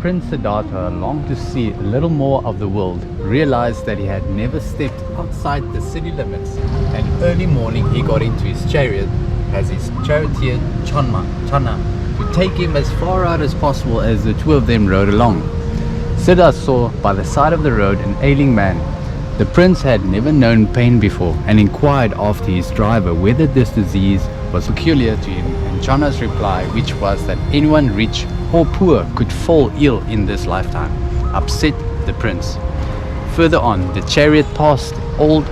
Prince Siddhartha longed to see a little more of the world, realized that he had never stepped outside the city limits, and early morning he got into his chariot as his charioteer Channa to take him as far out as possible as the two of them rode along. Siddhartha saw by the side of the road an ailing man. The prince had never known pain before and inquired after his driver whether this disease was peculiar to him, and Channa's reply, which was that anyone rich or poor could fall ill in this lifetime, upset the prince. Further on, the chariot passed old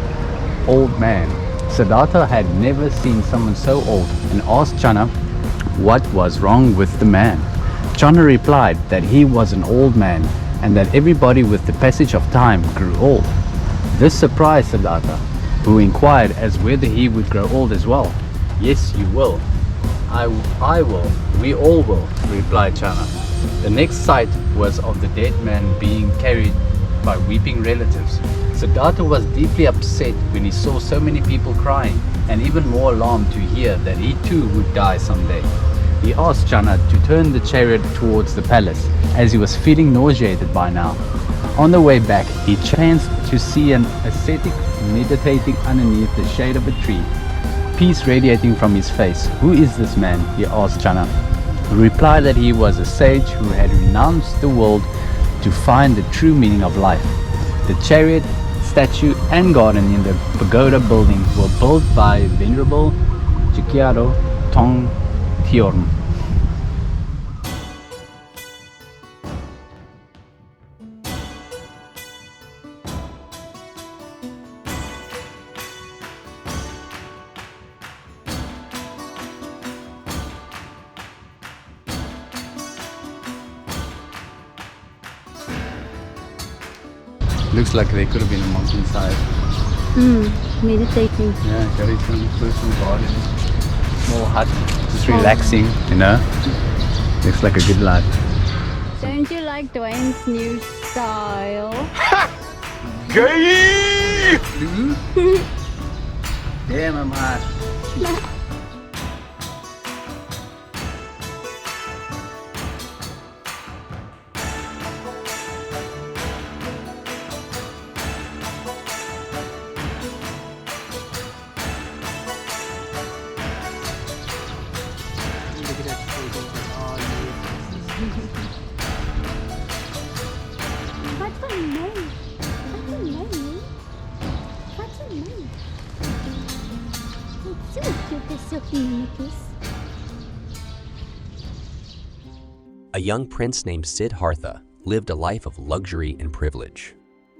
man. Siddhartha had never seen someone so old and asked Channa what was wrong with the man. Channa replied that he was an old man and that everybody with the passage of time grew old. This surprised Siddhartha, who inquired as whether he would grow old as well. "Yes, you will. I will. We all will," replied Channa. The next sight was of the dead man being carried by weeping relatives. Siddhartha was deeply upset when he saw so many people crying, and even more alarmed to hear that he too would die someday. He asked Channa to turn the chariot towards the palace, as he was feeling nauseated by now. On the way back, he chanced to see an ascetic meditating underneath the shade of a tree, peace radiating from his face. "Who is this man?" he asked Channa, who replied that he was a sage who had renounced the world to find the true meaning of life. The chariot, statue and garden in the pagoda building were built by Venerable Chikyado Tong Thiorm. Looks like there could have been a monk inside. Meditating. Yeah, carry some personal garden, small hut, just relaxing, you know. Looks like a good life. Don't you like Dwayne's new style? Gay! Damn, I'm hot. A young prince named Siddhartha lived a life of luxury and privilege.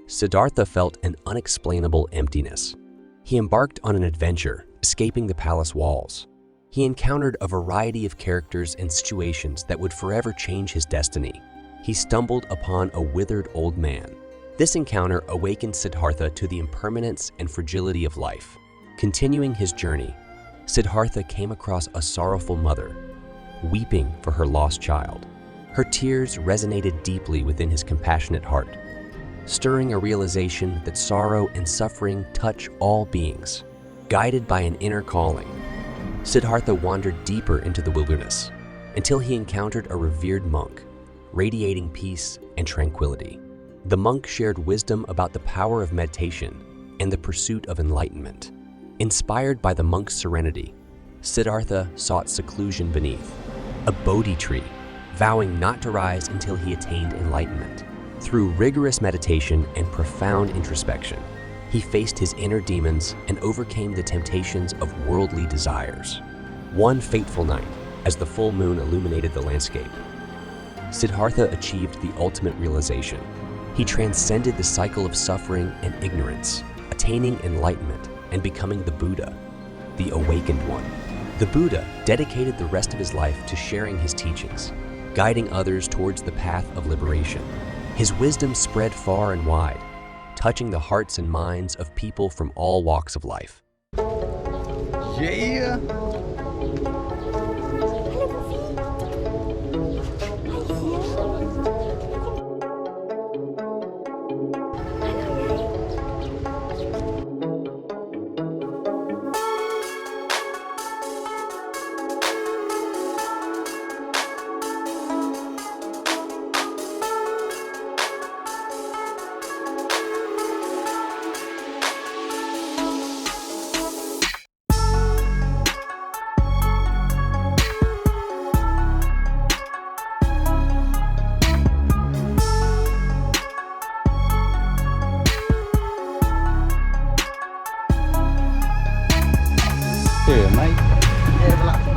Siddhartha felt an unexplainable emptiness. He embarked on an adventure, escaping the palace walls. He encountered a variety of characters and situations that would forever change his destiny. He stumbled upon a withered old man. This encounter awakened Siddhartha to the impermanence and fragility of life. Continuing his journey, Siddhartha came across a sorrowful mother, weeping for her lost child. Her tears resonated deeply within his compassionate heart, stirring a realization that sorrow and suffering touch all beings. Guided by an inner calling, Siddhartha wandered deeper into the wilderness until he encountered a revered monk, radiating peace and tranquility. The monk shared wisdom about the power of meditation and the pursuit of enlightenment. Inspired by the monk's serenity, Siddhartha sought seclusion beneath a Bodhi tree, vowing not to rise until he attained enlightenment. Through rigorous meditation and profound introspection, he faced his inner demons and overcame the temptations of worldly desires. One fateful night, as the full moon illuminated the landscape, Siddhartha achieved the ultimate realization. He transcended the cycle of suffering and ignorance, attaining enlightenment and becoming the Buddha, the awakened one. The Buddha dedicated the rest of his life to sharing his teachings, guiding others towards the path of liberation. His wisdom spread far and wide, touching the hearts and minds of people from all walks of life. Yeah! Area, mate. Yeah,